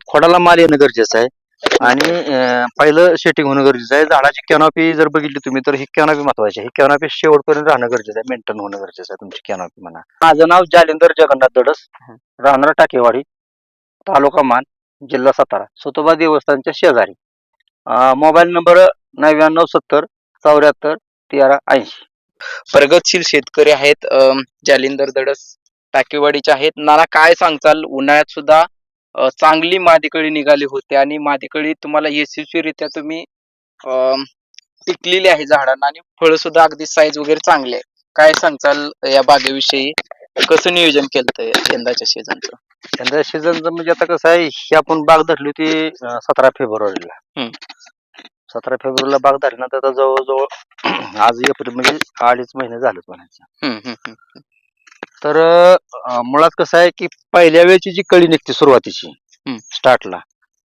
खोडाला माल येणं गरजेचं आहे आणि पहिलं सेटिंग होणं गरजेचं आहे. झाडाची कॅनॉपी जर बघितली तुम्ही तर ही कॅनॉपी महत्वाची आहे. ही कॅनॉपी शेवटपर्यंत राहणं गरजेचं आहे, मेंटेन होणं गरजेचं आहे तुमची कॅनॉपी म्हणा. माझं नाव जालिंदर जगन्नाथ दडस, राहणार टाकेवाडी, तालुका मान, जिल्हा सातारा, सुतोबा देवस्थानच्या शेजारी. Mobile number 9970741380. प्रगतशील शेतकरी आहेत जालिंदर दडस टाकेवाडीचे आहेत. नाना, काय सांगचाल? उन्हाळ्यात सुद्धा चांगली मादीकळी निघाली होती आणि मादीकळी तुम्हाला यशस्वीरित्या तुम्ही टिकलेली आहे झाडांना आणि फळ सुद्धा अगदी साईज वगैरे चांगले आहे. काय सांगचाल या बागेविषयी? कसं नियोजन केलं यंदाच्या सीझनचं? यंदा सीझनचं म्हणजे आता कसं आहे, ही आपण बाग धरली होती 17 फेब्रुवारीला. 17 फेब्रुवारीला बाग धरल्यानंतर आता जवळजवळ आज एप्रिल म्हणजे 2.5 महिने झालेत म्हणायचं. तर मुळात कसं आहे की पहिल्या वेळची जी कळी निघते सुरुवातीची स्टार्टला,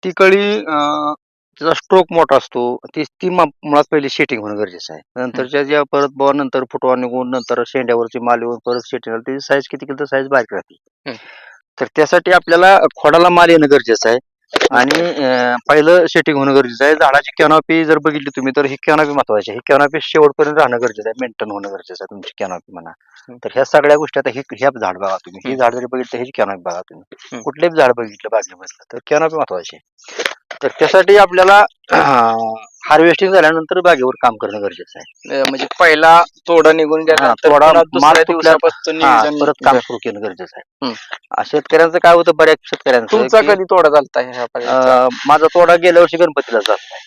ती कळी त्याचा स्ट्रोक मोठा असतो, ती मुळात पहिली शेटिंग होणं गरजेचं आहे. नंतरच्या ज्या परत बुवा नंतर फुटवा निघून नंतर शेंड्यावरची माल येऊन परत शेटिंग त्याची साईज किती केली तर साईज बारीक राहते. तर त्यासाठी आपल्याला खोडाला माल येणं गरजेचं आहे आणि पहिलं सेटिंग होणं गरजेचं आहे. झाडाची कॅनॉपी जर बघितली तुम्ही तर ही कॅनॉपी महत्वाची आहे. ही कॅनॉपी शेवटपर्यंत राहणं गरजेचं आहे, मेंटेन होणं गरजेचं आहे तुमची कॅनॉपी म्हणा. तर ह्या सगळ्या गोष्टी आता ह्या झाड बघा तुम्ही, ही झाड जरी बघितलं ह्याची कॅनॉपी बघा तुम्ही, कुठलेही झाड बघितलं बागेमधलं तर कॅनॉपी महत्वाची आहे. तर त्यासाठी आपल्याला हार्वेस्टिंग झाल्यानंतर बागेवर काम करणं गरजेचं आहे. म्हणजे पहिला तोडा निघून गेला थोडा माल दिवसापासून नियोजन परत काम सुरू केलं गरजेचं आहे. शेतकऱ्यांचं काय होतं, बऱ्याच शेतकऱ्यांचं तुमचा कधी तोडा झालता? माझा तोडा गेल्या वर्षी गणपतीला झाला.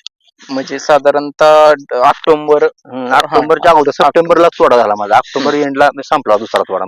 म्हणजे साधारणतः ऑक्टोबरच्या अगोदर सप्टेंबरला तोडा झाला माझा. ऑक्टोबर एंडला संपला दुसरा तोडा.